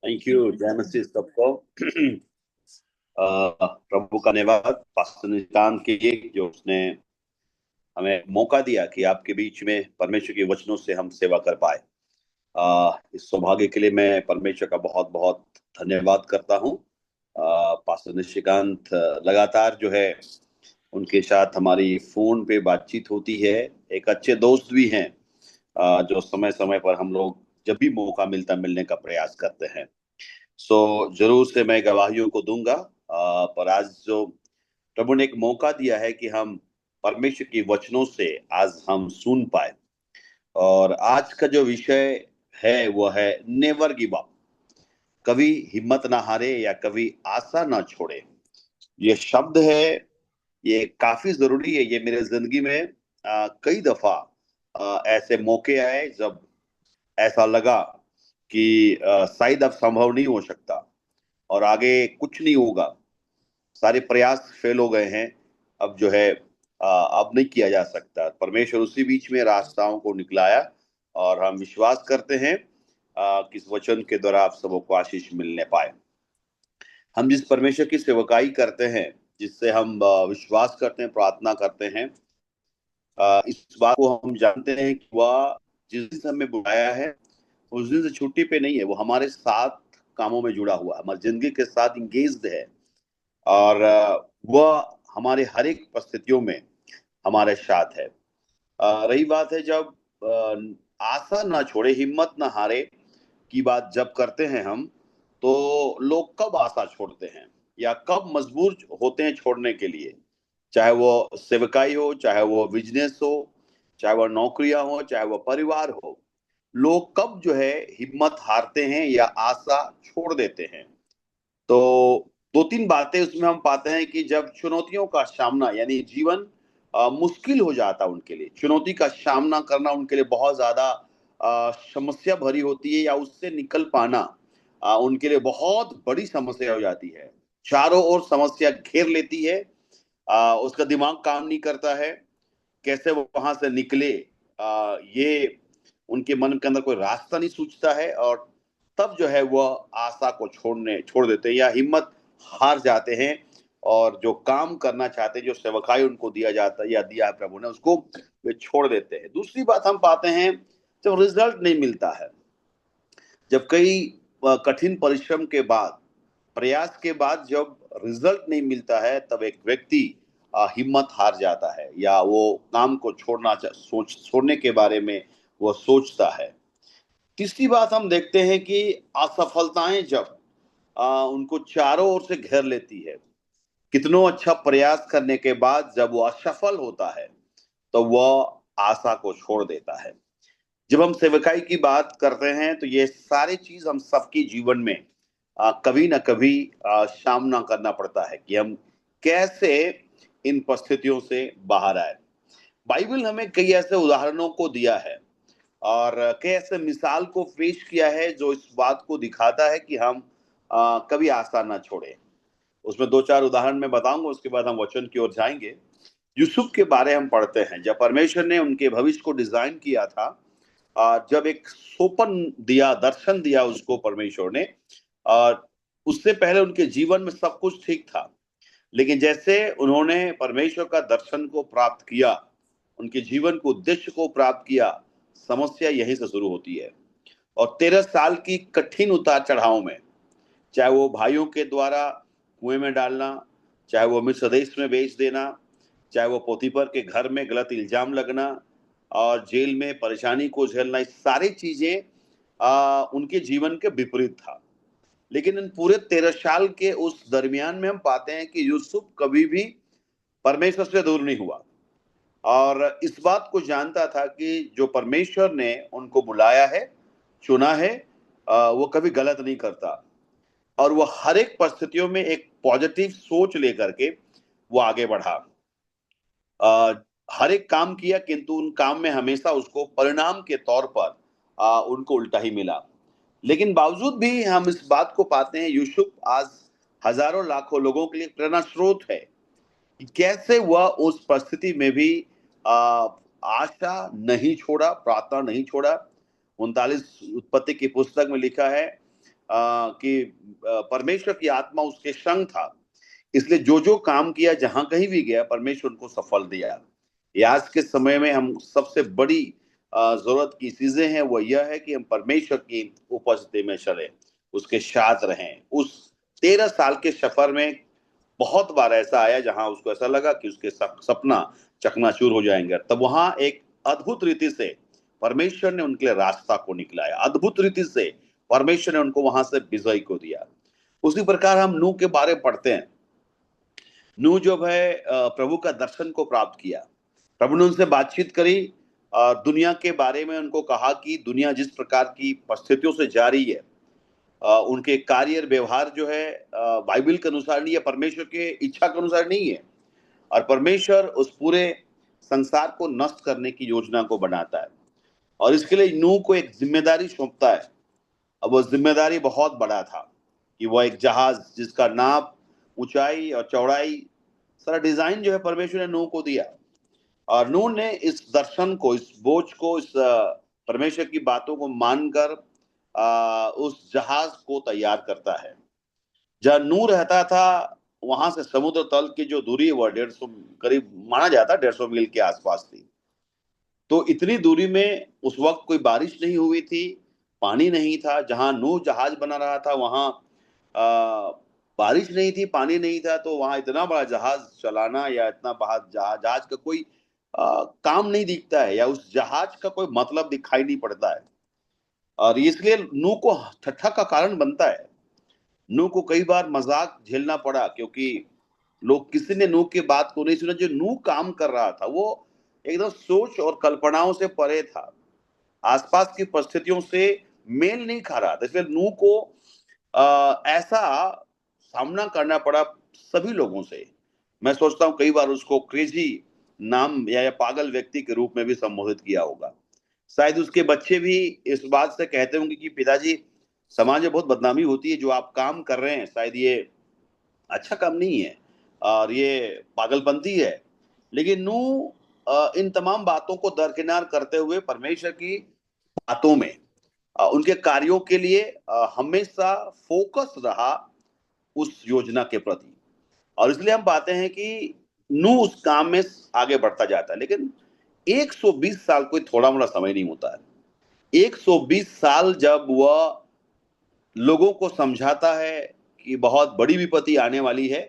Thank you. जय मसीह सबको। प्रभु का धन्यवाद पास्टर निशांत के लिए जो उसने हमें मौका दिया कि आपके बीच में परमेश्वर के वचनों से हम सेवा कर पाए। इस सौभाग्य के लिए मैं परमेश्वर का बहुत बहुत धन्यवाद करता हूँ। पास्टर निशिकांत लगातार जो है उनके साथ हमारी फोन पे बातचीत होती है। एक अच्छे दोस्त भी हैं, जो समय समय पर हम लोग जब भी मौका मिलता मिलने का प्रयास करते हैं। जरूर से मैं गवाहियों को दूंगा। पर आज जो प्रभु ने एक मौका दिया है कि हम परमेश्वर की वचनों से आज हम सुन पाए। और आज का जो विषय है वो है नेवर गिव अप। कभी हिम्मत ना हारे या कभी आशा ना छोड़े। ये शब्द है, ये काफी जरूरी है। ये मेरे जिंदगी में कई दफा ऐसे मौके आए जब ऐसा लगा कि शायद अब संभव नहीं हो सकता और आगे कुछ नहीं होगा। सारे प्रयास फेल हो गए हैं। अब जो है अब नहीं किया जा सकता। परमेश्वर उसी बीच में रास्ताओं को निकलाया और हम विश्वास करते हैं कि इस वचन के द्वारा आप सबों को आशीष मिलने पाए। हम जिस परमेश्वर की सेवकाई करते हैं, जिससे हम विश्वास करते हैं, प्रार्थना करते हैं, इस बात को हम जानते हैं कि वह जिस दिन से हमें बुलाया है उस दिन से छुट्टी पे नहीं है। वो हमारे साथ कामों में जुड़ा हुआ है, हमारी जिंदगी के साथ इंगेज्ड है। और वह हमारे हर एक परिस्थितियों में हमारे साथ है। रही बात है जब आशा ना छोड़े, हिम्मत ना हारे की बात जब करते हैं हम, तो लोग कब आशा छोड़ते हैं या कब मजबूर होते हैं छोड़ने के लिए। चाहे वो सेवकाई हो, चाहे वो बिजनेस हो, चाहे वो नौकरियां हो, चाहे वो परिवार हो, लोग कब जो है हिम्मत हारते हैं या आशा छोड़ देते हैं। तो दो तीन बातें उसमें हम पाते हैं कि जब चुनौतियों का सामना यानी जीवन मुश्किल हो जाता है उनके लिए, चुनौती का सामना करना उनके लिए बहुत ज्यादा समस्या भरी होती है, या उससे निकल पाना उनके लिए बहुत बड़ी समस्या हो जाती है। चारों ओर समस्या घेर लेती है। उसका दिमाग काम नहीं करता है, कैसे वो वहां से निकले। ये उनके मन के अंदर कोई रास्ता नहीं सूझता है। और तब जो है वह आशा को छोड़ देते हैं या हिम्मत हार जाते हैं। और जो काम करना चाहते हैं, जो सेवकाई उनको दिया जाता है या दिया है प्रभु ने, उसको वे छोड़ देते हैं। दूसरी बात हम पाते हैं, जब रिजल्ट नहीं मिलता है, जब कई कठिन परिश्रम के बाद, प्रयास के बाद जब रिजल्ट नहीं मिलता है, तब एक व्यक्ति हिम्मत हार जाता है या वो काम को छोड़ने के बारे में वो सोचता है। तीसरी बात हम देखते हैं कि असफलताएं जब उनको चारों ओर से घेर लेती है, कितनों अच्छा प्रयास करने के बाद जब वो असफल होता है, तो वह आशा को छोड़ देता है। जब हम सेवकाई की बात करते हैं, तो ये सारी चीज हम सबके जीवन में कभी ना कभी सामना करना पड़ता है कि हम कैसे इन परिस्थितियों से बाहर आए। बाइबल हमें कई ऐसे उदाहरणों को दिया है और कई ऐसे मिसाल को पेश किया है जो इस बात को दिखाता है कि हम कभी आशा ना छोड़े। उसमें दो चार उदाहरण मैं बताऊंगा, उसके बाद हम वचन की ओर जाएंगे। यूसुफ के बारे हम पढ़ते हैं, जब परमेश्वर ने उनके भविष्य को डिजाइन किया था, जब एक सोपन दिया, दर्शन दिया उसको परमेश्वर ने, और उससे पहले उनके जीवन में सब कुछ ठीक था। लेकिन जैसे उन्होंने परमेश्वर का दर्शन को प्राप्त किया, उनके जीवन को उद्देश्य को प्राप्त किया, समस्या यहीं से शुरू होती है। और 13 साल की कठिन उतार चढ़ाव में, चाहे वो भाइयों के द्वारा कुएं में डालना, चाहे वो मिस्र देश में बेच देना, चाहे वो पोतीपर के घर में गलत इल्जाम लगना और जेल में परेशानी को झेलना, ये सारी चीजें उनके जीवन के विपरीत था। लेकिन इन पूरे 13 साल के उस दरमियान में हम पाते हैं कि यूसुफ कभी भी परमेश्वर से दूर नहीं हुआ और इस बात को जानता था कि जो परमेश्वर ने उनको बुलाया है, चुना है, वो कभी गलत नहीं करता। और वो हर एक परिस्थितियों में एक पॉजिटिव सोच लेकर के वो आगे बढ़ा। आ, हर एक काम किया, किंतु उन काम में हमेशा उसको परिणाम के तौर पर उनको उल्टा ही मिला। लेकिन बावजूद भी हम इस बात को पाते हैं, यूसुफ आज हजारों लाखों लोगों के लिए प्रेरणा स्रोत है कि कैसे वह उस परिस्थिति में भी आ, आशा नहीं छोड़ा, प्रार्थना नहीं छोड़ा। 39 उत्पत्ति की पुस्तक में लिखा है, कि परमेश्वर की आत्मा उसके संग था, इसलिए जो जो काम किया, जहां कहीं भी गया, परमेश्वर उनको सफल दिया। ये आज के समय में हम सबसे बड़ी जरूरत की चीजें हैं, वो यह है कि हम परमेश्वर की उपस्थिति में चले, उसके साथ रहें। उस 13 साल के सफर में बहुत बार ऐसा आया जहां उसको ऐसा लगा कि उसके सपना चकनाचूर हो जाएंगे, तब वहां एक अद्भुत रीति से परमेश्वर ने उनके लिए रास्ता को निकलाया, अद्भुत रीति से परमेश्वर ने उनको वहां से विजय को दिया। उसी प्रकार हम नूह के बारे में पढ़ते हैं। नूह जो है प्रभु का दर्शन को प्राप्त किया, प्रभु ने उनसे बातचीत करी, दुनिया के बारे में उनको कहा कि दुनिया जिस प्रकार की परिस्थितियों से जा रही है, उनके कार्य व्यवहार जो है बाइबल के अनुसार नहीं है, परमेश्वर के इच्छा के अनुसार नहीं है, और परमेश्वर उस पूरे संसार को नष्ट करने की योजना को बनाता है, और इसके लिए नूह को एक जिम्मेदारी सौंपता है। अब वो जिम्मेदारी बहुत बड़ा था कि वह एक जहाज जिसका नाप, ऊंचाई और चौड़ाई, सारा डिजाइन जो है परमेश्वर ने नूह को दिया, और नूह ने इस दर्शन को, इस बोझ को, इस परमेश्वर की बातों को मानकर उस जहाज को तैयार करता है। जहाँ नूह रहता था वहां से समुद्र तल की जो दूरी है वह 150, करीब माना जाता 150 मील के आसपास थी। तो इतनी दूरी में उस वक्त कोई बारिश नहीं हुई थी, पानी नहीं था। जहां नूह जहाज बना रहा था वहां बारिश नहीं थी, पानी नहीं था, तो वहां इतना बड़ा जहाज चलाना या इतना बड़ा जहाज का कोई काम नहीं दिखता है, या उस जहाज का कोई मतलब दिखाई नहीं पड़ता है, और इसलिए नूह को ठट्ठा का कारण बनता है। नूह को कई बार मजाक झेलना पड़ा, क्योंकि लोग, किसी ने नूह की बात को नहीं सुना। जो नूह काम कर रहा था वो एकदम सोच और कल्पनाओं से परे था, आसपास की परिस्थितियों से मेल नहीं खा रहा था, इसलिए नूह को ऐसा सामना करना पड़ा सभी लोगों से। मैं सोचता हूँ कई बार उसको क्रेजी नाम या पागल व्यक्ति के रूप में भी संबोधित किया होगा। शायद उसके बच्चे भी इस बात से कहते होंगे कि पिताजी, समाज में बहुत बदनामी होती है, जो आप काम कर रहे हैं शायद ये अच्छा काम नहीं है और ये पागलपंती है। लेकिन नूह इन तमाम बातों को दरकिनार करते हुए परमेश्वर की बातों में, उनके कार्यों के लिए हमेशा फोकस रहा उस योजना के प्रति, और इसलिए हम पाते हैं कि नूह उस काम में आगे बढ़ता जाता है। लेकिन 120 साल कोई थोड़ा मोड़ा समय नहीं होता है। 120 साल जब वह लोगों को समझाता है कि बहुत बड़ी विपत्ति आने वाली है,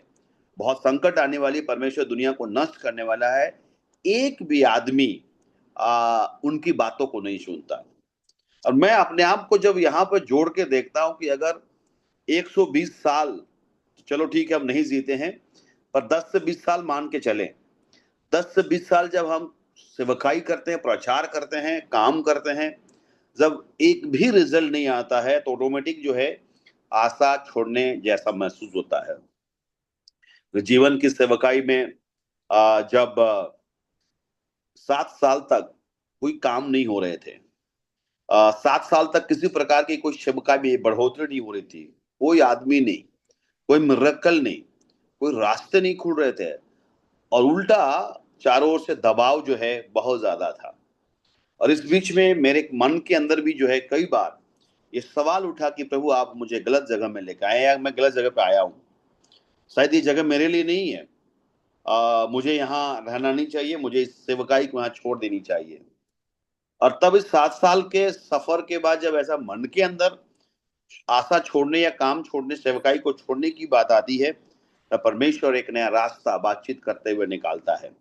बहुत संकट आने वाली, परमेश्वर दुनिया को नष्ट करने वाला है, एक भी आदमी उनकी बातों को नहीं सुनता। और मैं अपने आप को जब यहाँ पर जोड़ के देखता हूं कि अगर 120 साल, चलो ठीक है हम नहीं जीते हैं, पर 10 से 20 साल मान के चले, 10 से 20 साल जब हम सेवकाई करते हैं, प्रचार करते हैं, काम करते हैं, जब एक भी रिजल्ट नहीं आता है, तो ऑटोमेटिक जो है आशा छोड़ने जैसा महसूस होता है। जीवन की सेवकाई में जब 7 साल तक कोई काम नहीं हो रहे थे, 7 साल तक किसी प्रकार की कोई सेवकाई में बढ़ोतरी नहीं हो रही थी, कोई आदमी नहीं, कोई मिरेकल नहीं, कोई रास्ते नहीं खुल रहे थे, और उल्टा चारों ओर से दबाव जो है बहुत ज्यादा था। और इस बीच में मेरे मन के अंदर भी जो है कई बार ये सवाल उठा कि प्रभु आप मुझे गलत जगह में लेकर आए, या मैं गलत जगह पे आया हूँ, शायद ये जगह मेरे लिए नहीं है, मुझे यहाँ रहना नहीं चाहिए, मुझे इस सेवकाई को यहाँ छोड़ देनी चाहिए। और तब इस 7 साल के सफर के बाद जब ऐसा मन के अंदर आशा छोड़ने या काम छोड़ने, सेवकाई को छोड़ने की बात आती है, तब परमेश्वर एक नया रास्ता बातचीत करते हुए निकालता है,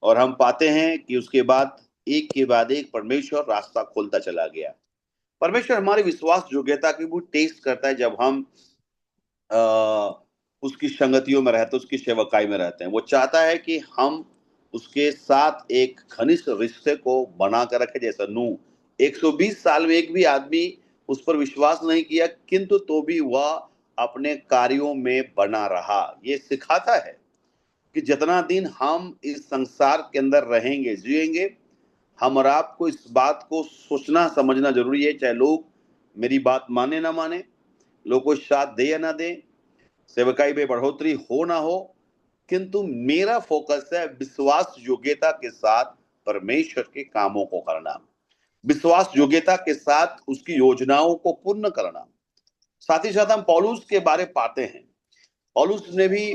और हम पाते हैं कि उसके बाद एक के बाद एक परमेश्वर रास्ता खोलता चला गया। परमेश्वर हमारे विश्वास योग्यता की भी टेस्ट करता है जब हम उसकी संगतियों में रहते, उसकी सेवकाई में रहते हैं। वो चाहता है कि हम उसके साथ एक घनिष्ठ रिश्ते को बना कर रखे, जैसा नूह 120 साल में एक भी आदमी उस पर विश्वास नहीं किया, किंतु तो भी वह अपने कार्यों में बना रहा। ये सिखाता है कि जितना दिन हम इस संसार के अंदर रहेंगे, जिएंगे, हम और आपको इस बात को सोचना समझना जरूरी है, चाहे लोग मेरी बात माने ना माने, लोग को साथ दे या ना दे, सेवकाई में बढ़ोतरी हो ना हो, किंतु मेरा फोकस है विश्वास योग्यता के साथ परमेश्वर के कामों को करना, विश्वास योग्यता के साथ उसकी योजनाओं को पूर्ण करना। साथ ही साथ हम पौलुस के बारे पाते हैं। पौलुस ने भी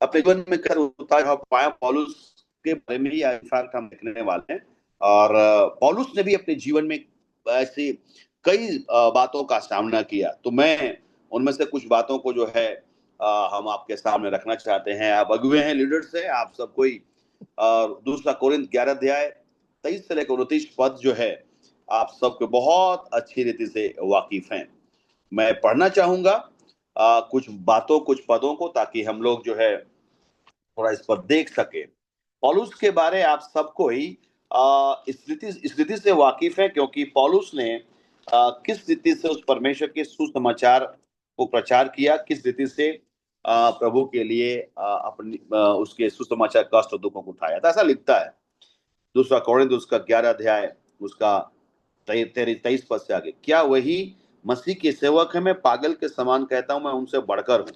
अपने जीवन में कर उतार पाया। पौलुस के बारे में ही इनफैक्ट हम देखने वाले हैं। और पौलुस ने भी अपने जीवन में ऐसी कई बातों का सामना किया। तो मैं उनमें से कुछ बातों को जो है हम आपके सामने रखना चाहते हैं। आप अगुए हैं, लीडर्स हैं, आप सब कोई दूसरा कोरिन्थ 11 अध्याय 23 से लेकर 29 पद जो है आप सबको बहुत अच्छी रीति से वाकिफ हैं। मैं पढ़ना चाहूंगा कुछ बातों कुछ पदों को, ताकि हम लोग जो है थोड़ा इस पर देख सके। पौलुस के बारे आप सबको ही इस रीति से वाकिफ है, क्योंकि पौलुस ने किस रीति से उस परमेश्वर के सुसमाचार को प्रचार किया, किस रीति से प्रभु के लिए अपनी उसके सुसमाचार कष्ट और दुखों को उठाया। तो ऐसा लिखता है दूसरा कोरिन्थ उसका 11 अध्याय उसका 23 पद से आगे, क्या वही मसीह के सेवक है? मैं पागल के समान कहता हूं, मैं उनसे बढ़कर हूं।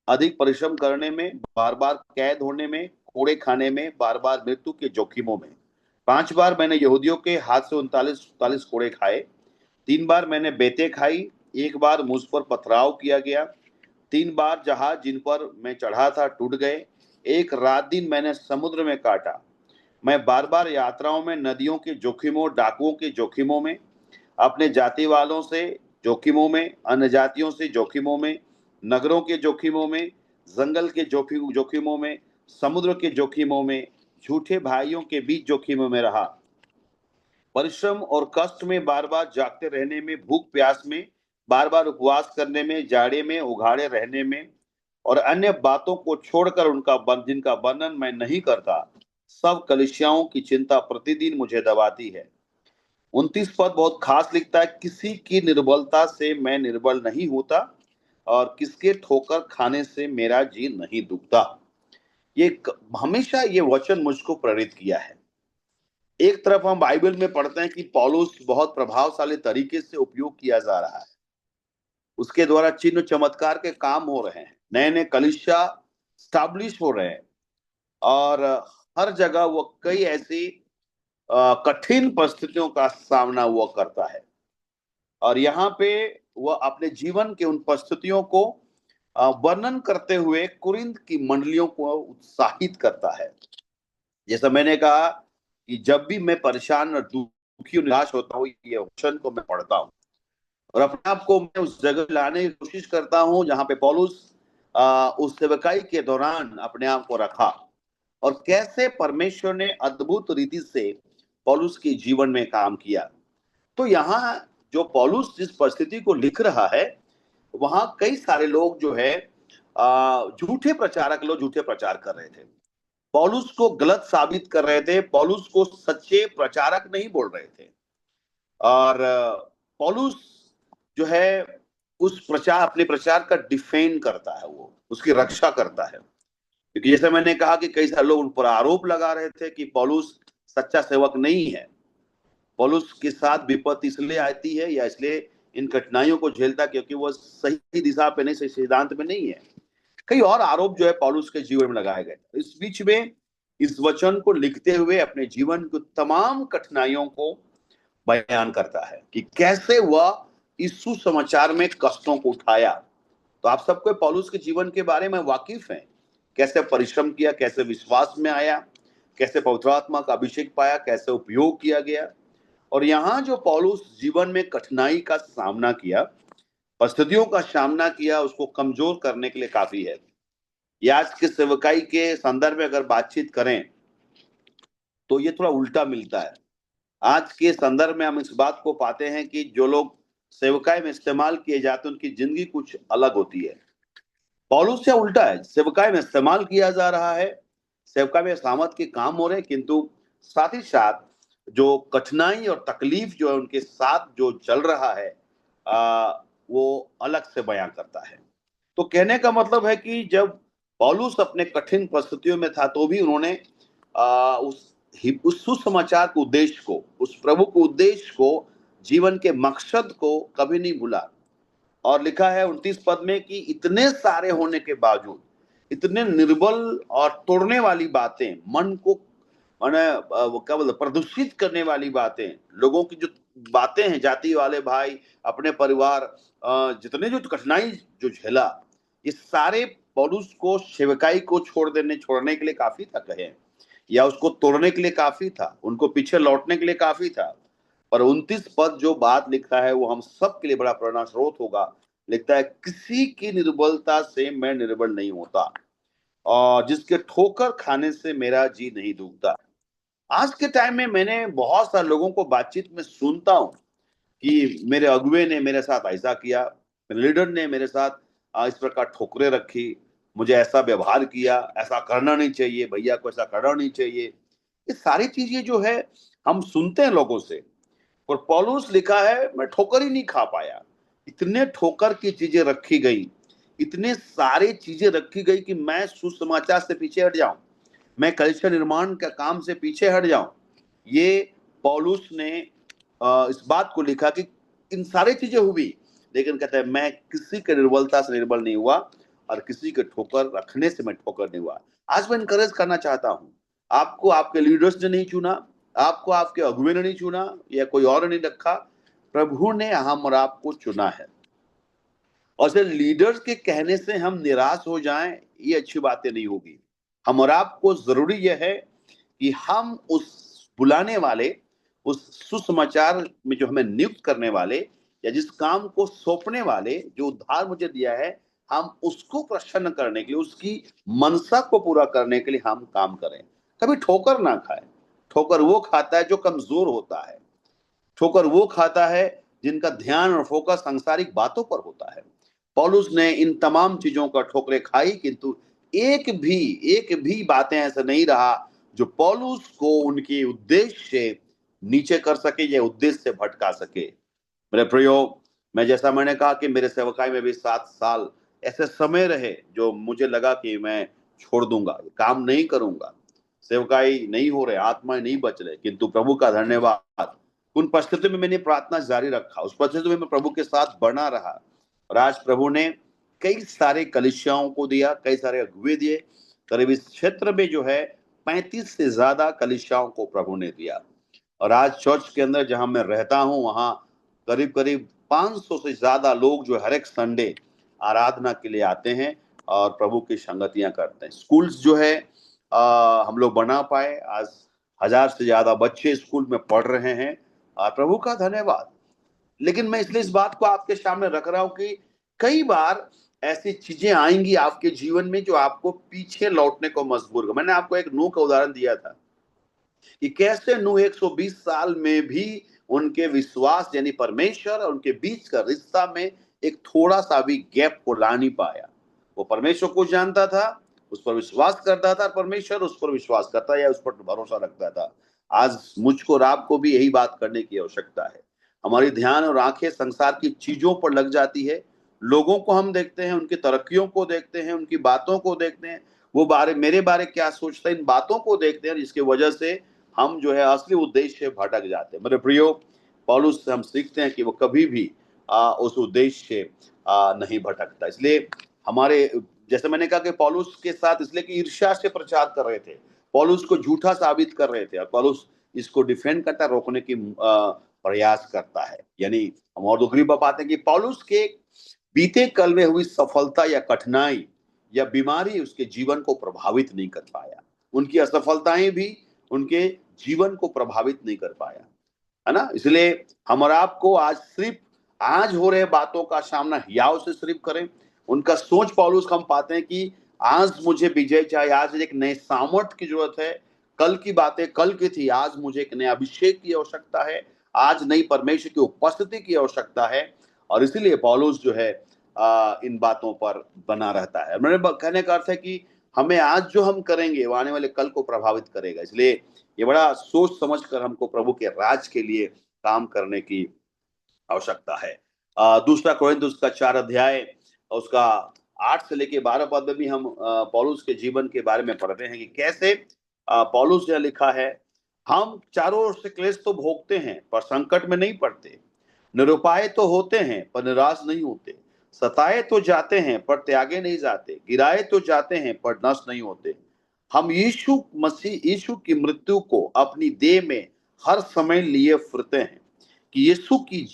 अधिक परिश्रम करने में, बार बार कैद होने में, कोड़े खाने में, बार बार मृत्यु के जोखिमों में। 5 बार मैंने यहूदियों के हाथ से 39 कोड़े खाए। 3 बार मैंने बेतें खाई। 1 बार मुझ पर पथराव किया गया। 3 बार जहाज जिन पर मैं चढ़ा था टूट गए। 1 रात दिन मैंने समुद्र में काटा। मैं बार बार यात्राओं में, नदियों के जोखिमों, डाकुओं के जोखिमों में, अपने जाति वालों से जोखिमों में, अन्य जातियों से जोखिमों में, नगरों के जोखिमों में, जंगल के जोखिमों में, समुद्र के जोखिमों में, झूठे भाइयों के बीच जोखिमों में रहा। परिश्रम और कष्ट में, बार बार जागते रहने में, भूख प्यास में, बार बार उपवास करने में, जाड़े में उघाड़े रहने में, और अन्य बातों को छोड़कर जिनका वर्णन मैं नहीं करता, सब कलीसियाओं की चिंता प्रतिदिन मुझे दबाती है। 29 पद बहुत खास लिखता है, किसी की निर्बलता से मैं निर्बल नहीं होता, और किसके ठोकर खाने से मेरा जी नहीं दुखता। हमेशा ये वचन मुझको प्रेरित किया है। एक तरफ हम बाइबल में पढ़ते हैं कि पौलुस बहुत प्रभावशाली तरीके से उपयोग किया जा रहा है, उसके द्वारा चिन्ह चमत्कार के काम हो रहे हैं, नए नए कलीसिया स्टैब्लिश हो रहे हैं, और हर जगह वो कई ऐसी कठिन परिस्थितियों का सामना वो करता है। और यहाँ पे वह अपने जीवन के उन परिस्थितियों को वर्णन करते हुए कुरिन्थ की मंडलियों को उत्साहित करता है। जैसा मैंने कहा कि जब भी मैं परेशान और दुखी और निराश होता हूँ, ये वचन को मैं पढ़ता हूँ और अपने आप को मैं उस जगह लाने की कोशिश करता हूँ जहाँ पे पौलुस उस सेवकाई के दौरान अपने आप को रखा, और कैसे परमेश्वर ने अद्भुत रीति से पौलुस के जीवन में काम किया। तो यहाँ जो पौलुस जिस परिस्थिति को लिख रहा है, वहां कई सारे लोग जो है झूठे प्रचारक लोग झूठे प्रचार कर रहे थे, पौलुस को गलत साबित कर रहे थे, पौलुस को सच्चे प्रचारक नहीं बोल रहे थे। और पौलुस जो है उस प्रचार अपने प्रचार का डिफेंड करता है, वो उसकी रक्षा करता है। क्योंकि जैसे मैंने कहा कि कई सारे लोग उन पर आरोप लगा रहे थे कि पौलुस सच्चा सेवक नहीं है, पौलुस के साथ विपत्ति इसलिए आती है या इसलिए इन कठिनाइयों को झेलता क्योंकि वो सही दिशा पे नहीं, सही सिद्धांत में नहीं है। कई और आरोप जो है पौलुस के जीवन में लगाए गए। इस बीच में इस वचन को लिखते हुए अपने जीवन को तमाम कठिनाइयों को बयान करता है कि कैसे वह इस सुसमाचार में कष्टों को उठाया। तो आप सबको पौलुस के जीवन के बारे में वाकिफ हैं, कैसे परिश्रम किया, कैसे विश्वास में आया, कैसे पवित्र आत्मा का अभिषेक पाया, कैसे उपयोग किया गया। और यहाँ जो पौलुस जीवन में कठिनाई का सामना किया, परिस्थितियों का सामना किया, उसको कमजोर करने के लिए काफी है। ये आज के सेवकाई के संदर्भ में अगर बातचीत करें तो ये थोड़ा उल्टा मिलता है। आज के संदर्भ में हम इस बात को पाते हैं कि जो लोग सेवकाई में इस्तेमाल किए जाते हैं उनकी जिंदगी कुछ अलग होती है। पौलुस से उल्टा है, सेवकाई में इस्तेमाल किया जा रहा है, सेवकाई में सलामत के काम हो रहे हैं, किंतु साथ ही साथ जो कठिनाई और तकलीफ जो है उनके साथ जो चल रहा है वो अलग से बयां करता है। तो कहने का मतलब है कि जब पौलुस अपने कठिन परिस्थितियों में था तो भी उन्होंने उस सुसमाचार के उद्देश्य को, उस प्रभु के उद्देश्य को, जीवन के मकसद को कभी नहीं भूला। और लिखा है 29 पद में कि इतने सारे होने के बावजूद, इतने निर्बल और तोड़ने वाली बातें, मन को माने क्या बोलते प्रदूषित करने वाली बातें, लोगों की जो बातें हैं, जाति वाले भाई, अपने परिवार, जितने जो कठिनाई जो झेला, ये सारे पौलुस को सेवकाई को छोड़ने के लिए काफी था कहे, या उसको तोड़ने के लिए काफी था, उनको पीछे लौटने के लिए काफी था। पर 29 पद जो बात लिखा है वो हम सब के लिए बड़ा प्रेरणा स्रोत होगा। लिखता है, किसी की निर्बलता से मैं निर्बल नहीं होता, और जिसके ठोकर खाने से मेरा जी नहीं दुखता। आज के टाइम में मैंने बहुत सारे लोगों को बातचीत में सुनता हूं कि मेरे अगुए ने मेरे साथ ऐसा किया, मेरे लीडर ने मेरे साथ इस प्रकार ठोकरें रखी, मुझे ऐसा व्यवहार किया, ऐसा करना नहीं चाहिए, भैया को ऐसा करना नहीं चाहिए। ये सारी चीजें जो है हम सुनते हैं लोगों से। और पौलुस लिखा है, मैं ठोकर ही नहीं खा पाया। इतने ठोकर की चीजें रखी गई, इतने सारे चीजें रखी गई कि मैं सुसमाचार से पीछे हट जाऊं, मैं कलीसिया निर्माण का काम से पीछे हट जाऊं। ये पौलुस ने इस बात को लिखा कि इन सारी चीजें हुई, लेकिन कहता है मैं किसी के निर्बलता से निर्बल नहीं हुआ, और किसी के ठोकर रखने से मैं ठोकर नहीं हुआ। आज मैं इनकरेज करना चाहता हूं, आपको आपके लीडर्स ने नहीं चुना, आपको आपके अगुवे ने नहीं चुना, या कोई और नहीं रखा, प्रभु ने हम और आपको चुना है। और सिर्फ लीडर्स के कहने से हम निराश हो जाएं, ये अच्छी बातें नहीं होगी। हम और आपको जरूरी यह है कि हम उस बुलाने वाले, उस सुसमाचार में जो हमें नियुक्त करने वाले, या जिस काम को सौंपने वाले, जो उद्धार मुझे दिया है, हम उसको प्रसन्न करने के लिए, उसकी मनसा को पूरा करने के लिए हम काम करें। कभी ठोकर ना खाए। ठोकर वो खाता है जो कमजोर होता है। ठोकर वो खाता है जिनका ध्यान और फोकस सांसारिक बातों पर होता है। पौलुस ने इन तमाम चीजों का ठोकरें खाई, किंतु एक भी बातें ऐसा नहीं रहा जो पौलुस को उनके उद्देश्य से नीचे कर सके या उद्देश्य से भटका सके। मेरे प्रयोग मैं, जैसा मैंने कहा कि मेरे सेवकाई में भी 7 साल ऐसे समय रहे जो मुझे लगा कि मैं छोड़ दूंगा, काम नहीं करूंगा, सेवकाई नहीं हो रहे, आत्माएं नहीं बच रहे, किंतु प्रभु का धन्यवाद, उन परिस्थितियों में मैंने प्रार्थना जारी रखा, उस परिस्थिति में मैं प्रभु के साथ बना रहा। और आज प्रभु ने कई सारे कलीसियाओं को दिया, कई सारे अगुवे दिए। करीब इस क्षेत्र में जो है 35 से ज्यादा कलीसियाओं को प्रभु ने दिया। और आज चर्च के अंदर जहां मैं रहता हूं, वहां करीब करीब 500 से ज्यादा लोग जो हर एक संडे आराधना के लिए आते हैं और प्रभु की संगतियां करते हैं। स्कूल्स जो है हम लोग बना पाए, आज 1000 से ज्यादा बच्चे स्कूल में पढ़ रहे हैं, और प्रभु का धन्यवाद। लेकिन मैं इसलिए इस बात को आपके सामने रख रहा हूं कि कई बार ऐसी चीजें आएंगी आपके जीवन में जो आपको पीछे लौटने को मजबूर कर। मैंने आपको एक नूह का उदाहरण दिया था कि कैसे नूह 120 साल में भी उनके विश्वास यानी परमेश्वर और उनके बीच का रिश्ता में एक थोड़ा सा भी गैप को ला नहीं पाया। वो परमेश्वर को जानता था, उस पर विश्वास करता था, परमेश्वर उस पर विश्वास करता या उस पर भरोसा रखता था। आज मुझको और आपको भी यही बात करने की आवश्यकता है। हमारी ध्यान और आंखें संसार की चीजों पर लग जाती है। लोगों को हम देखते हैं, उनकी तरक्कियों को देखते हैं, उनकी बातों को देखते हैं, वो मेरे बारे क्या सोचते हैं, इन बातों को देखते हैं, जिसकी वजह से हम जो है असली उद्देश्य से भटक जाते हैं। मेरे प्रियो, पौलुस से हम सीखते हैं कि वो कभी भी उस उद्देश्य से नहीं भटकता। इसलिए हमारे, जैसे मैंने कहा कि पौलुस के साथ इसलिए कि ईर्ष्या से प्रचार कर रहे थे, पौलुस को झूठा साबित कर रहे थे, और पौलुस इसको डिफेंड करता, रोकने की प्रयास करता है। यानी हम और दूसरी बात पाते हैं कि पौलुस के बीते कल में हुई सफलता या कठिनाई या बीमारी उसके जीवन को प्रभावित नहीं कर पाया। उनकी असफलताएं भी उनके जीवन को प्रभावित नहीं कर पाया, है ना। इसलिए हम और आपको आज सिर्फ आज हो रहे बातों का सामना हियाव से सिर्फ करें। उनका सोच पौलुस हम पाते हैं कि आज मुझे विजय चाहिए, आज एक नए सामर्थ्य की जरूरत है। कल की बातें कल की थी, आज मुझे एक नया अभिषेक की आवश्यकता है, आज नई परमेश्वर की उपस्थिति की आवश्यकता है। और इसीलिए पौलुस जो है इन बातों पर बना रहता है। मेरे कहने का अर्थ है कि हमें आज जो हम करेंगे वो आने वाले कल को प्रभावित करेगा। इसलिए ये बड़ा सोच समझ कर हमको प्रभु के राज के लिए काम करने की आवश्यकता है। दूसरा कोरिन्थुस का 4 अध्याय उसका 8 से लेके 12 पद में भी हम पौलुस के जीवन के बारे में पढ़ते हैं कि कैसे पौलुस ने लिखा है, हम चारों ओर से क्लेश तो भोगते हैं पर संकट में नहीं पड़ते, निरुपाय तो होते हैं पर निराश नहीं होते, सताए तो जाते हैं पर त्यागे नहीं जाते, गिराए तो जाते हैं पर नष्ट नहीं होते। हम यीशु की मृत्यु को अपनी देह में हर समय लिए फिरते हैं, कि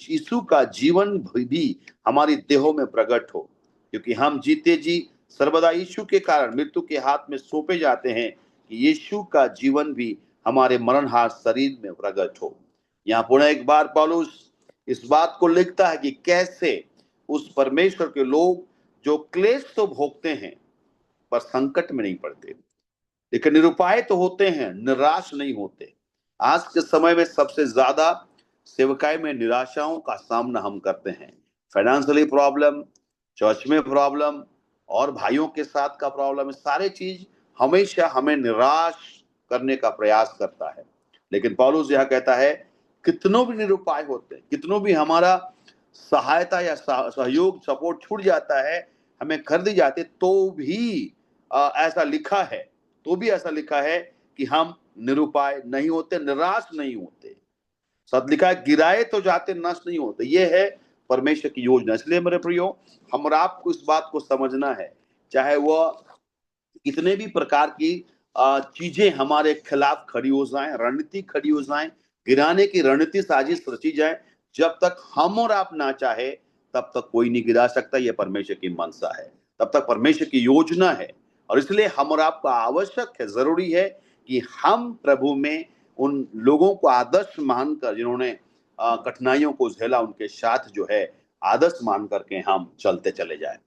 यीशु का जीवन भी हमारी देहों में प्रकट हो, क्योंकि हम जीते जी सर्वदा यीशु के कारण मृत्यु के हाथ में सौंपे जाते हैं, कि यीशु का जीवन भी हमारे मरणहार शरीर में प्रकट हो। यहाँ पुनः एक बार पौलुस इस बात को लिखता है कि कैसे उस परमेश्वर के लोग जो क्लेश तो भोगते हैं पर संकट में नहीं पड़ते, लेकिन निरुपाय तो होते हैं, निराश नहीं होते। आज के समय में सबसे ज्यादा सेवकाई में निराशाओं का सामना हम करते हैं। फाइनेंशियली प्रॉब्लम, चर्च में प्रॉब्लम, और भाइयों के साथ का प्रॉब्लम, सारे चीज हमेशा हमें निराश करने का प्रयास करता है। लेकिन पौलुस यह कहता है, कितनों भी निरुपाय होते हैं, कितनों भी हमारा सहायता या सहयोग सपोर्ट छूट जाता है, हमें कर दी जाती, तो भी ऐसा लिखा है, ऐसा लिखा है कि हम निरुपाय नहीं होते, निराश नहीं होते। सद लिखा है, गिराए तो जाते, नष्ट नहीं होते। ये है परमेश्वर की योजना। इसलिए मेरे प्रियो, हम और आपको इस बात को समझना है, चाहे वह कितने भी प्रकार की चीजें हमारे खिलाफ खड़ी हो जाएं, रणनीति खड़ी हो जाएं, गिराने की रणनीति साजिश रची जाए, जब तक हम और आप ना चाहे तब तक कोई नहीं गिरा सकता। यह परमेश्वर की मनसा है, तब तक परमेश्वर की योजना है। और इसलिए हम और आपको आवश्यक है, जरूरी है कि हम प्रभु में उन लोगों को आदर्श मानकर, जिन्होंने कठिनाइयों को झेला, उनके साथ जो है आदर्श मान करके हम चलते चले जाए।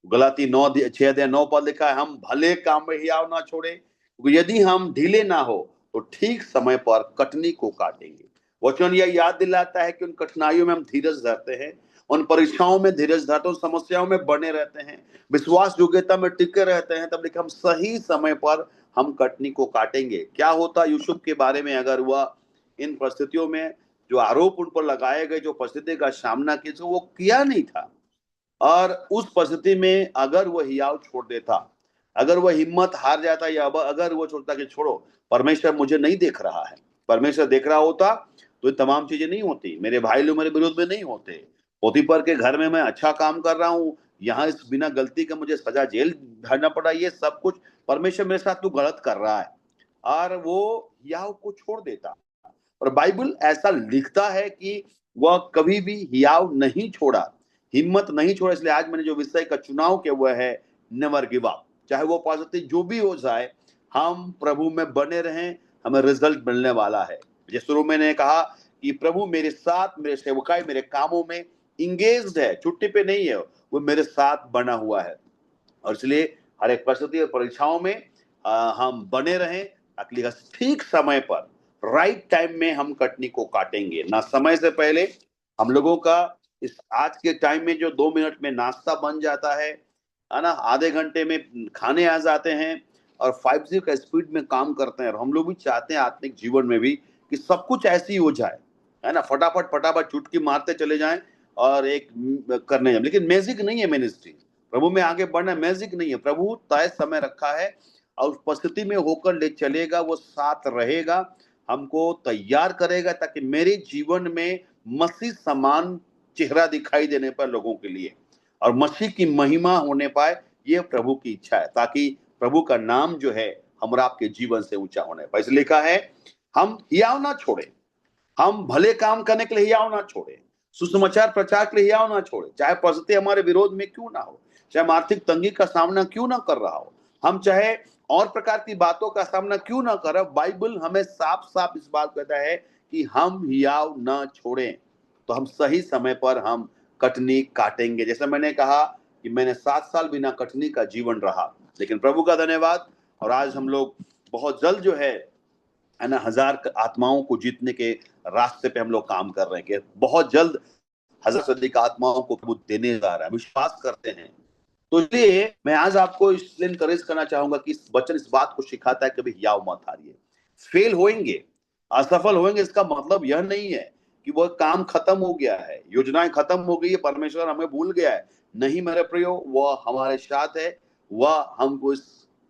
गलाती 6:9 लिखा है, हम भले काम में हियाव ना छोड़े, क्योंकि यदि हम ढीले ना हो तो ठीक समय पर कटनी को काटेंगे। वचन यह याद दिलाता है कि उन कठिनाइयों में हम धीरज धरते हैं, उन परीक्षाओं में धीरज धरते हैं, समस्याओं में बने रहते हैं, विश्वास योग्यता में टिके रहते हैं, तब लिखा हम सही समय पर हम कटनी को काटेंगे। क्या होता यूसुफ के बारे में अगर वह इन परिस्थितियों में जो आरोप उन पर लगाए गए, जो परिस्थिति का सामना किया, वो किया नहीं था, और उस परिस्थिति में अगर वह हियाव छोड़ देता, अगर वह हिम्मत हार जाता, या अगर वो सोचता कि छोड़ो, परमेश्वर मुझे नहीं देख रहा है, परमेश्वर देख रहा होता तो ये तमाम चीजें नहीं होती, मेरे भाई लोग मेरे विरोध में नहीं होते, पोतीफर के घर में मैं अच्छा काम कर रहा हूँ, यहाँ इस बिना गलती के मुझे सजा जेल भरना पड़ा, ये सब कुछ परमेश्वर मेरे साथ तू गलत कर रहा है, और वो हियाव को छोड़ देता। और बाइबल ऐसा लिखता है कि वह कभी भी हियाव नहीं छोड़ा, हिम्मत नहीं छोड़ा। इसलिए आज मैंने जो विषय का चुनाव किया हुआ है, नेवर गिव अप। चाहे वो परिस्थिति जो भी हो जाए, हम प्रभु में बने रहें, हमें रिजल्ट मिलने वाला है। जैसे शुरू मैंने कहा कि प्रभु मेरे साथ, मेरे सेवकाई, मेरे कामों में इंगेज्ड है, छुट्टी पे नहीं है, वो मेरे साथ बना हुआ है। और इसलिए हर एक परिस्थिति और परीक्षाओं में हम बने रहें, ताकि ठीक समय पर, राइट टाइम में हम कटनी को काटेंगे, ना समय से पहले। हम लोगों का इस आज के टाइम में जो 2 मिनट में नाश्ता बन जाता है ना, आधे घंटे में खाने आ जाते हैं, और 5G का स्पीड में काम करते हैं। और हम लोग भी चाहते हैं आत्मिक जीवन में भी कि सब कुछ ऐसे ही हो जाए, है ना, फटाफट फटाफट चुटकी मारते चले जाएं और एक करने जाए। लेकिन मैजिक नहीं है मिनिस्ट्री, प्रभु में आगे बढ़ना मैजिक नहीं है। प्रभु तय समय रखा है, और उस परिस्थिति में होकर ले चलेगा, वो साथ रहेगा, हमको तैयार करेगा, ताकि मेरे जीवन में मसीह समान चेहरा दिखाई देने पर लोगों के लिए, और मसीह की महिमा होने पाए, ये प्रभु की इच्छा है, ताकि प्रभु का नाम जो है हमरा आपके जीवन से ऊंचा होने पाए। इसलिए लिखा है, हम हियाव ना छोड़े, हम भले काम करने के लिए हियाव ना छोड़े, सुसमाचार प्रचार के लिए हियाव ना छोड़े, चाहे परिस्थिति हमारे विरोध में क्यों ना हो, चाहे हम आर्थिक तंगी का सामना क्यों ना कर रहा हो, हम चाहे और प्रकार की बातों का सामना क्यों ना कर, बाइबल हमें साफ साफ इस बात कहता है कि हम हियाव ना छोड़ें, तो हम सही समय पर हम कटनी काटेंगे। जैसे मैंने कहा कि मैंने 7 साल बिना कटनी का जीवन रहा, लेकिन प्रभु का धन्यवाद, और आज हम लोग बहुत जल्द जो है ना, 1000 आत्माओं को जीतने के रास्ते पे हम लोग काम कर रहे हैं, कि बहुत जल्द 1000 से अधिक आत्माओं को प्रभु देने जा रहा है, विश्वास करते हैं। तो इसलिए मैं आज आपको इसलिए इनकरेज करना चाहूंगा कि इस वचन इस बात को सिखाता है, कभी हियाव मत हारिए। फेल होएंगे, असफल होएंगे, इसका मतलब यह नहीं है कि वह काम खत्म हो गया है, योजनाएं खत्म हो गई है, परमेश्वर हमें भूल गया है। नहीं मेरे प्रियो, वह हमारे साथ है, वह हमको इस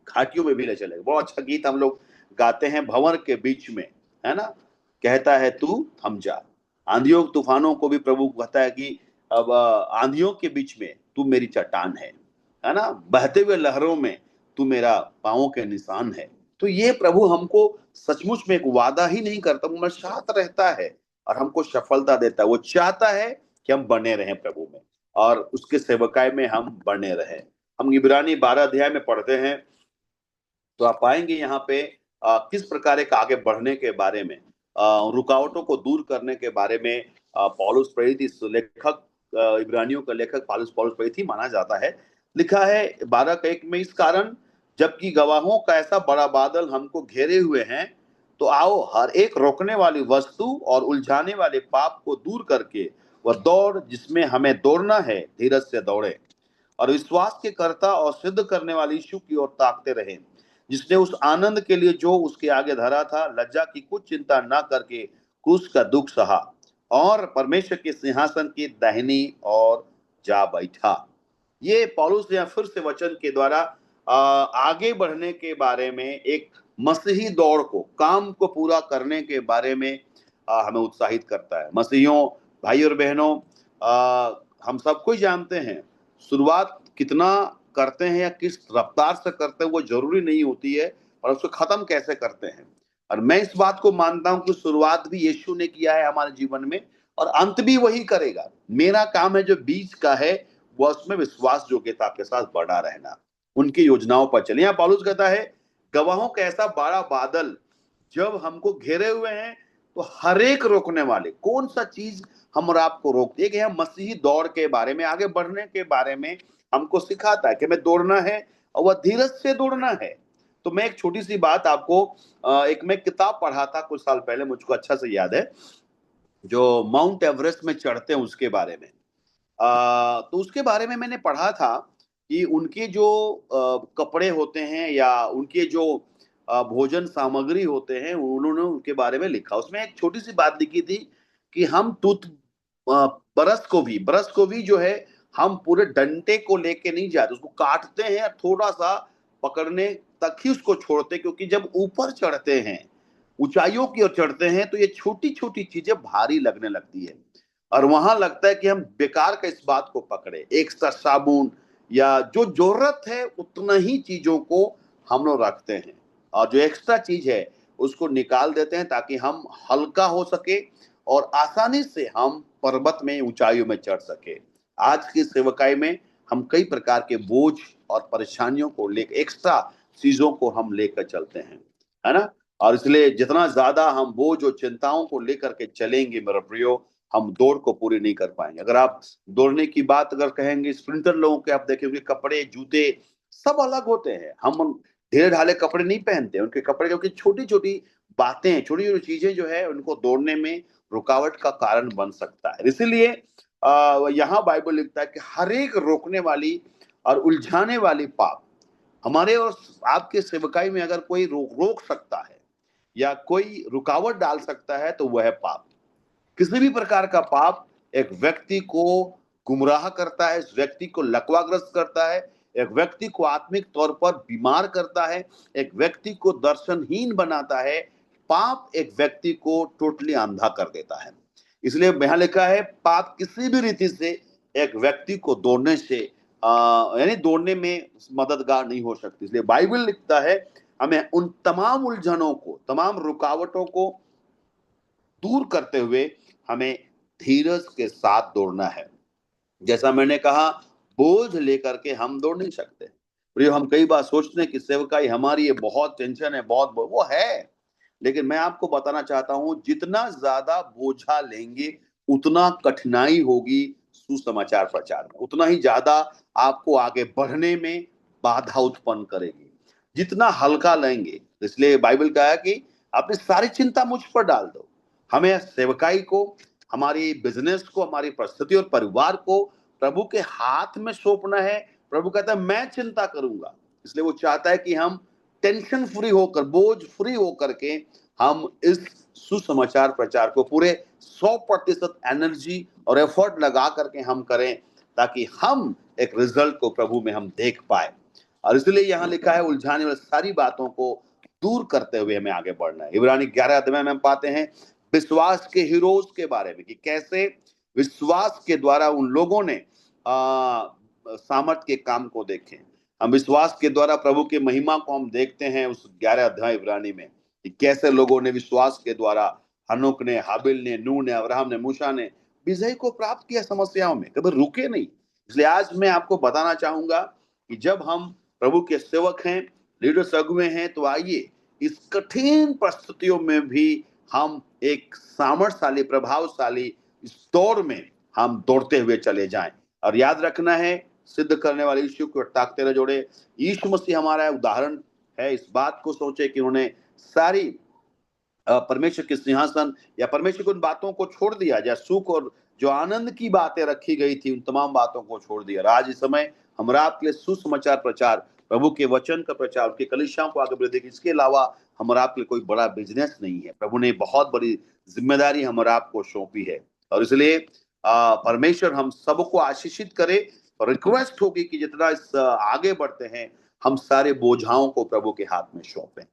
घाटियों में भी ले चलेगा। बहुत अच्छा गीत हम लोग गाते हैं, भंवर के बीच में, है ना, कहता है तू थम जा। आंधियों तूफानों को भी प्रभु कहता है कि अब आंधियों के बीच में तू मेरी चट्टान है ना, बहते हुए लहरों में तू मेरा पांवों के निशान है। तो ये प्रभु हमको सचमुच में एक वादा ही नहीं करता, वो हमारे साथ रहता है, और हमको सफलता देता है। वो चाहता है कि हम बने रहें प्रभु में और उसके सेवकाई में हम बने रहें। हम इब्रानी 12 अध्याय में पढ़ते हैं तो आप पाएंगे यहाँ पे किस प्रकार एक आगे बढ़ने के बारे में, रुकावटों को दूर करने के बारे में पौलुस प्रेरित, इस लेखक इब्रानियों का लेखक पौलुस पौलुस प्रेरित ही माना जाता है। लिखा है 12:1 में, इस कारण जबकि गवाहों का ऐसा बड़ा बादल हमको घेरे हुए हैं, तो आओ हर एक रोकने वाली वस्तु और उलझाने वाले पाप को दूर करके वह दौड़ जिसमें हमें दौड़ना है धीरज से दौड़े, और विश्वास के कर्ता और सिद्ध करने वाली यीशु की ओर ताकते रहे, जिसने उस आनंद के लिए जो उसके आगे धरा था लज्जा की कुछ चिंता न करके क्रूस का दुख सहा और परमेश्वर के सिंहासन की दाहिनी ओर जा बैठा। ये पौलुस ने फिर से वचन के द्वारा आगे बढ़ने के बारे में, एक मसीही दौड़ को, काम को पूरा करने के बारे में हमें उत्साहित करता है। मसीहियों, भाई और बहनों, हम सब कुछ जानते हैं शुरुआत कितना करते हैं या किस रफ्तार से करते हैं वो जरूरी नहीं होती है, और उसको खत्म कैसे करते हैं। और मैं इस बात को मानता हूं कि शुरुआत भी यीशु ने किया है हमारे जीवन में और अंत भी वही करेगा। मेरा काम है जो बीच का है वह उसमें विश्वास योग्यता के साथ बढ़ा रहना, उनकी योजनाओं पर चले। यहाँ पौलुस कहता है गवाहों का ऐसा बड़ा बादल जब हमको घेरे हुए हैं, तो हर एक रोकने वाले, कौन सा चीज हम और आपको रोकती है कि हम मसीही दौड़ के बारे में, आगे बढ़ने के बारे में हमको सिखाता है कि हमें दौड़ना है और वह धीरज से दौड़ना है। तो मैं एक छोटी सी बात आपको, एक मैं किताब पढ़ा था कुछ साल पहले, मुझको अच्छा से याद है, जो माउंट एवरेस्ट में चढ़ते हैं उसके बारे में। तो उसके बारे में मैंने पढ़ा था कि उनके जो कपड़े होते हैं या उनके जो भोजन सामग्री होते हैं, उन्होंने उनके बारे में लिखा। उसमें एक छोटी सी बात लिखी थी कि हम ब्रश को भी जो है, हम पूरे डंडे को लेके नहीं जाते, उसको काटते हैं और थोड़ा सा पकड़ने तक ही उसको छोड़ते, क्योंकि जब ऊपर चढ़ते हैं, ऊंचाइयों की ओर चढ़ते हैं, तो ये छोटी छोटी चीजें भारी लगने लगती है और वहां लगता है कि हम बेकार का इस बात को पकड़े। एक्स्ट्रा साबुन या जो जरूरत है उतना ही चीजों को हम लोग रखते हैं, और जो एक्स्ट्रा चीज है उसको निकाल देते हैं ताकि हम हल्का हो सके और आसानी से हम पर्वत में, ऊंचाइयों में चढ़ सके। आज की सेवकाई में हम कई प्रकार के बोझ और परेशानियों को लेकर, एक्स्ट्रा चीजों को हम लेकर चलते हैं, है ना। और इसलिए जितना ज्यादा हम बोझ और चिंताओं को लेकर के चलेंगे मेरे प्रियो, हम दौड़ को पूरी नहीं कर पाएंगे। अगर आप दौड़ने की बात अगर कहेंगे, स्प्रिंटर लोगों के आप देखेंगे कपड़े, जूते सब अलग होते हैं। हम ढेर ढाले कपड़े नहीं पहनते, उनके कपड़े, क्योंकि छोटी छोटी बातें, छोटी छोटी चीजें जो है उनको दौड़ने में रुकावट का कारण बन सकता है। इसीलिए यहाँ बाइबल लिखता है कि हर एक रोकने वाली और उलझाने वाली पाप, हमारे और आपके सेवकाई में अगर कोई रोक सकता है या कोई रुकावट डाल सकता है तो वह है पाप। किसी भी प्रकार का पाप एक व्यक्ति को गुमराह करता है, इस व्यक्ति को लकवाग्रस्त करता है, एक व्यक्ति को आत्मिक तौर पर बीमार करता है, एक व्यक्ति को दर्शनहीन बनाता है। पाप एक व्यक्ति को टोटली अंधा कर देता है। इसलिए यहाँ लिखा है पाप किसी भी रीति से एक व्यक्ति को दौड़ने से, यानी दौड़ने में मददगार नहीं हो सकती। इसलिए बाइबल लिखता है हमें उन तमाम उलझनों को, तमाम रुकावटों को दूर करते हुए हमें धीरज के साथ दौड़ना है। जैसा मैंने कहा, बोझ लेकर के हम दौड़ नहीं सकते। प्रियो, हम कई बार सोचते हैं कि सेवकाई हमारी ये बहुत टेंशन है, बहुत वो है, लेकिन मैं आपको बताना चाहता हूं, जितना ज्यादा बोझा लेंगे उतना कठिनाई होगी सुसमाचार प्रचार में, उतना ही ज्यादा आपको आगे बढ़ने में बाधा उत्पन्न करेगी। जितना हल्का लेंगे, इसलिए बाइबल कहा है कि अपनी सारी चिंता मुझ पर डाल दो। हमें सेवकाई को, हमारी बिजनेस को, हमारी परिस्थिति और परिवार को प्रभु के हाथ में सौंपना है। प्रभु कहता है मैं चिंता करूंगा। इसलिए वो चाहता है कि हम टेंशन फ्री होकर, बोझ फ्री होकर के हम इस सुसमाचार प्रचार को पूरे 100% एनर्जी और एफर्ट लगा करके हम करें, ताकि हम एक रिजल्ट को प्रभु में हम देख पाए। और इसलिए यहाँ लिखा है उलझाने वाली सारी बातों को दूर करते हुए हमें आगे बढ़ना है। इब्रानी 11 अध्याय में हम पाते हैं विश्वास के हीरोज के बारे में, कि कैसे विश्वास के द्वारा उन लोगों ने सामर्थ के काम को देखे। हम विश्वास के द्वारा प्रभु के महिमा को हम देखते हैं उस 11 अध्याय इब्रानी में, कि कैसे लोगों ने विश्वास के द्वारा हनोक ने, हाबिल ने, नूह ने, अब्राहम ने, मूसा ने विजय को प्राप्त किया समस्याओं में, कभी रुके नहीं। इसलिए आज मैं आपको बताना चाहूंगा कि जब हम प्रभु के सेवक हैं, लीडर्स अगुए हैं, तो आइए इस कठिन परिस्थितियों में भी हम एक सामर्थशाली, प्रभावशाली इस दौड़ में हम दौड़ते हुए चले जाएं। और याद रखना है, सिद्ध करने वाले यीशु को ताकते रह जोड़े। यीशु मसीह हमारा उदाहरण है। इस बात को सोचे कि उन्होंने सारी परमेश्वर के सिंहासन या परमेश्वर की उन बातों को छोड़ दिया, जहाँ सुख और जो आनंद की बातें रखी गई थी, उन तमाम बातों को छोड़ दिया। और आज इस समय हमारा आपके लिए सुसमाचार प्रचार, प्रभु के वचन का प्रचार, उनकी कलीसियाओं को आगे बढ़े, इसके अलावा हमारा आपके लिए कोई बड़ा बिजनेस नहीं है। प्रभु ने बहुत बड़ी जिम्मेदारी हमारा आपको सौंपी है। और इसलिए परमेश्वर हम सबको आशीषित करे। और रिक्वेस्ट होगी कि जितना इस आगे बढ़ते हैं, हम सारे बोझाओं को प्रभु के हाथ में सौंपें।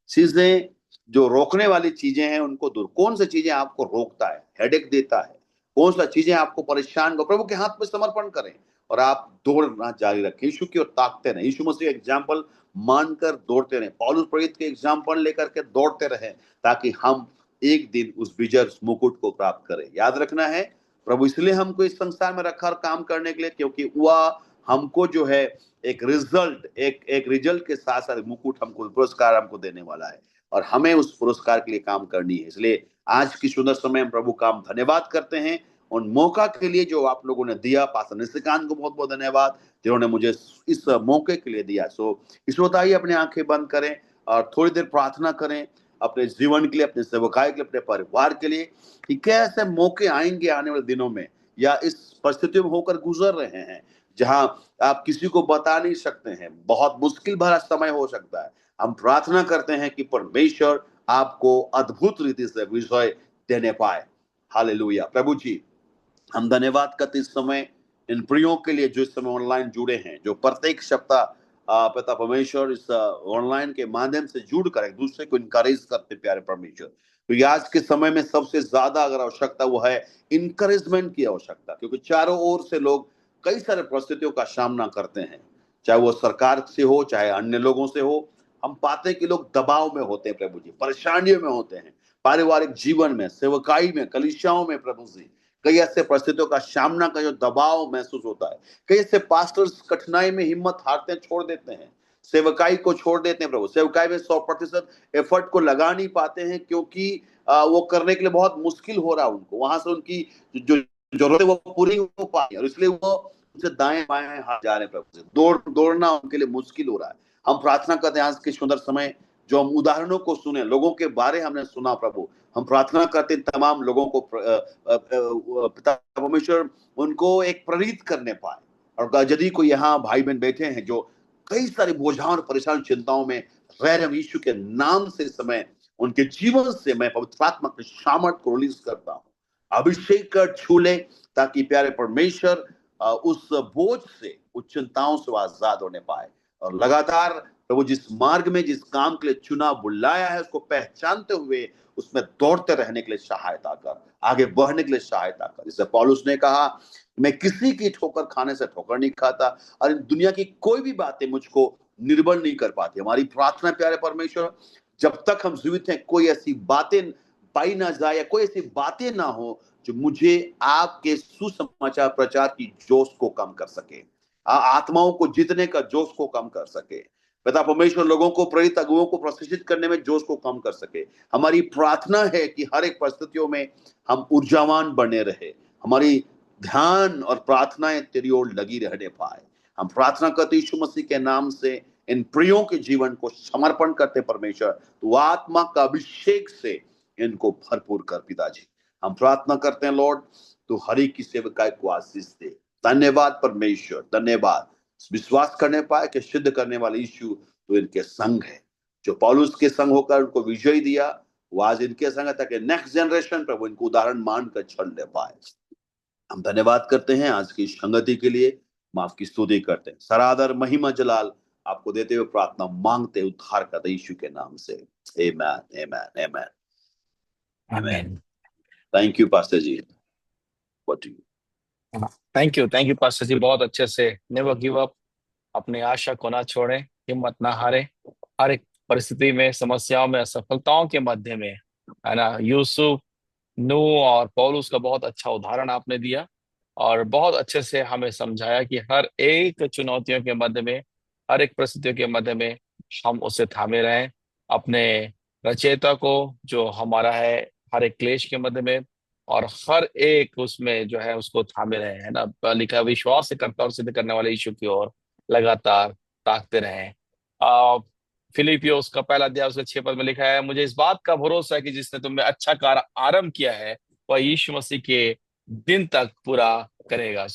चीजें जो रोकने वाली चीजें हैं उनको दूर। कौन सी चीजें आपको रोकता है, हेडेक देता है, कौन सा चीजें आपको परेशान को, प्रभु के हाथ में समर्पण करें और आप दौड़ना जारी रखें। यीशु की ओर ताकते रहे, यीशु मसीह एग्जाम्पल मानकर दौड़ते रहे, पौलुस प्रेरित के एग्जाम्पल लेकर के दौड़ते रहे, ताकि हम एक दिन उस विजय मुकुट को प्राप्त करें। याद रखना है, प्रभु इसलिए हमको इस संसार में रखा और काम करने के लिए, क्योंकि वह हमको जो है एक रिजल्ट के साथ साथ मुकुट हमको, पुरस्कार हमको देने वाला है, और हमें उस पुरस्कार के लिए काम करनी है। इसलिए आज की सुंदर समय हम प्रभु का हम धन्यवाद करते हैं उन मौका के लिए जो आप लोगों ने दिया। पास्टर निशिकांत को बहुत बहुत धन्यवाद जिन्होंने मुझे इस मौके के लिए दिया। सो इस वक्त आइए अपनी आंखें बंद करें और थोड़ी देर प्रार्थना करें अपने जीवन के लिए, अपने सेवकाई के लिए, अपने परिवार के लिए, कि कैसे मौके आएंगे आने वाले दिनों में, या इस परिस्थितियों में होकर गुजर रहे हैं जहां आप किसी को बता नहीं सकते हैं, बहुत मुश्किल भरा समय हो सकता है। हम प्रार्थना करते हैं कि परमेश्वर आपको अद्भुत रीति से विजय देने पाए। हालेलुया। प्रभु जी, हम धन्यवाद करते इस समय इन प्रियों के लिए जो इस समय ऑनलाइन जुड़े हैं, जो प्रत्येक सप्ताह पिता परमेश्वर इस ऑनलाइन के माध्यम से जुड़कर एक दूसरे को इनकरेज करते। प्यारे परमेश्वर, तो आज के समय में सबसे ज्यादा अगर आवश्यकता वो है इनकरेजमेंट की आवश्यकता, क्योंकि चारों ओर से लोग कई सारे परिस्थितियों का सामना करते हैं, चाहे वो सरकार से हो, चाहे अन्य लोगों से हो। हम पाते हैं कि लोग दबाव में होते हैं प्रभु जी, परेशानियों में होते हैं, पारिवारिक जीवन में, सेवकाई में, कलीसियाओं में। प्रभु जी, कई ऐसे परिस्थितियों का सामना का जो दबाव महसूस होता है, कई ऐसे पास्टर्स कठिनाई में हिम्मत हारते हैं, छोड़ देते हैं, सेवकाई को छोड़ देते हैं। प्रभु, सेवकाई में 100% एफर्ट को लगा नहीं पाते हैं, क्योंकि वो करने के लिए बहुत मुश्किल हो रहा है उनको, वहां से उनकी जो जरूरत है वो पूरी हो पाई, और इसलिए वो उनसे दाएं बाएं हाथ जा रहे हैं। प्रभु से दौड़ना उनके लिए मुश्किल हो रहा है। हम प्रार्थना करते हैं आज के सुंदर समय जो हम उदाहरणों को सुने, लोगों के बारे हमने सुना प्रभु, हम प्रार्थना करते हैं तमाम लोगों को पिता परमेश्वर उनको एक प्रेरित करने पाए। और यदि कोई यहाँ भाई बहन बैठे हैं जो कई सारे बोझाओं और परेशान चिंताओं में रह रहे, यीशु के नाम से समय उनके जीवन से मैं पवित्र आत्मा के सामर्थ को रिलीज करता हूँ, अभिषेक कर छू ले, ताकि प्यारे परमेश्वर उस बोझ से, उस चिंताओं से आजाद होने पाए, और लगातार प्रभु जिस मार्ग में, जिस काम के लिए चुना बुलाया है, उसको पहचानते हुए उसमें दौड़ते रहने के लिए सहायता कर, आगे बढ़ने के लिए सहायता कर। जैसे पौलुस ने कहा, मैं किसी की ठोकर खाने से ठोकर नहीं खाता, और इन दुनिया की कोई भी बातें मुझको निर्बल नहीं कर पाती। हमारी प्रार्थना प्यारे परमेश्वर, जब तक हम जीवित हैं, कोई ऐसी बातें पाई ना जाए, या कोई ऐसी बातें ना हो जो मुझे आपके सुसमाचार प्रचार की जोश को कम कर सके, आत्माओं को जीतने का जोश को कम कर सके। पिता परमेश्वर लोगों को, प्रेरित अगुओं को प्रशिक्षित करने में जोश को कम कर सके। हमारी प्रार्थना है कि हर एक परिस्थितियों में हम ऊर्जावान बने रहे, हमारी ध्यान और प्रार्थनाएं तेरी ओर लगी रहने पाए। हम प्रार्थना करते यीशु मसीह के नाम से इन प्रियों के जीवन को समर्पण करते परमेश्वर, तो आत्मा का अभिषेक से इनको भरपूर कर पिताजी। हम प्रार्थना करते हैं लॉर्ड, तो हर एक की सेवकाई को आशीष दे। धन्यवाद परमेश्वर, धन्यवाद। विश्वास करने पाए कि सिद्ध करने वाले यीशु तो इनके संग है, जो पौलुस के संग होकर उनको विजय दिया, वो आज इनके संग है, ताकि नेक्स्ट जनरेशन प्रभु इनको उदाहरण मानकर चल ले पाए। हम धन्यवाद करते हैं आज की संगति के लिए, माफ की स्तुति करते हैं, सरादर महिमा जलाल आपको देते हुए प्रार्थना मांगते उद्धार करते यीशु के नाम से। Amen, amen, amen, amen. Thank you pastor ji. What you. Thank you pastor ji, बहुत अच्छे से। नेवर गिव अप, अपनी आशा को ना छोड़ें, हिम्मत ना हारे, हर एक परिस्थिति में, समस्याओं में, असफलताओं के मध्य में, है ना। यूसुफ नूह और पौलुस का बहुत अच्छा उदाहरण आपने दिया, और बहुत अच्छे से हमें समझाया कि हर एक चुनौतियों के मध्य में, हर एक परिस्थितियों के मध्य में हम उसे थामे रहें, अपने रचयिता को जो हमारा है, हर एक क्लेश के मध्य में, और हर एक उसमें जो है उसको थामे रहे, है ना। लिखा है, विश्वास से करता और सिद्ध करने वाले यीशु की ओर लगातार ताकते रहें। आ, फिलिपियोस का पहला अध्याय उसके 6 पद में लिखा है, मुझे इस बात का भरोसा है कि जिसने तुम में अच्छा कार्य आरंभ किया है वह यीशु मसीह के दिन तक पूरा करेगा।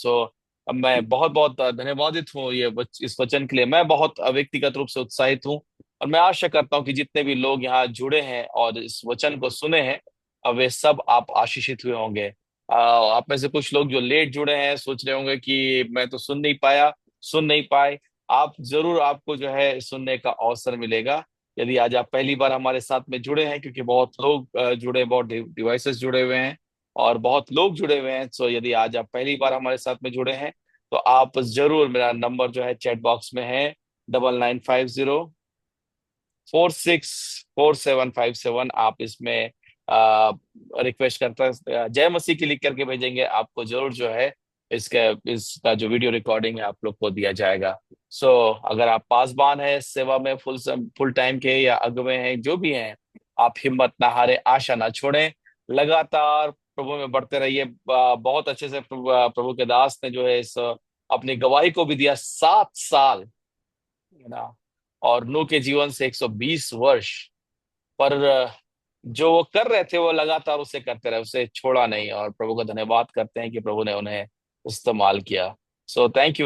अब मैं बहुत बहुत धन्यवादित हूँ इस वचन के लिए। मैं बहुत व्यक्तिगत रूप से उत्साहित हूँ, और मैं आशा करता हूँ कि जितने भी लोग यहाँ जुड़े हैं और इस वचन को सुने हैं, अब वे सब आप आशीषित हुए होंगे। आप में से कुछ लोग जो लेट जुड़े हैं सोच रहे होंगे कि मैं तो सुन नहीं पाया, सुन नहीं पाए। आप जरूर, आपको जो है सुनने का अवसर मिलेगा यदि आज आप पहली बार हमारे साथ में जुड़े हैं, क्योंकि बहुत लोग जुड़े, बहुत डिवाइसेस जुड़े हुए हैं और बहुत लोग जुड़े हुए हैं। सो यदि आज आप पहली बार हमारे साथ में जुड़े हैं तो आप जरूर, मेरा नंबर जो है चैट बॉक्स में है, 9950464757। आप इसमें रिक्वेस्ट करता जय मसीह की लिख करके भेजेंगे, आपको जरूर जो है इसका इसका जो वीडियो रिकॉर्डिंग है आप लोग को दिया जाएगा। अगर आप पासबान है, सेवा में फुल टाइम के या अगुवे हैं, जो भी हैं, आप हिम्मत ना हारे, आशा ना छोड़ें, लगातार प्रभु में बढ़ते रहिए। बहुत अच्छे से प्रभु के दास ने जो है इस अपनी गवाही को भी दिया, 7 साल, है ना। और नूह के जीवन से 120 वर्ष, पर जो वो कर रहे थे वो लगातार उसे करते रहे, उसे छोड़ा नहीं, और प्रभु का धन्यवाद करते हैं कि प्रभु ने उन्हें इस्तेमाल किया। Thank you.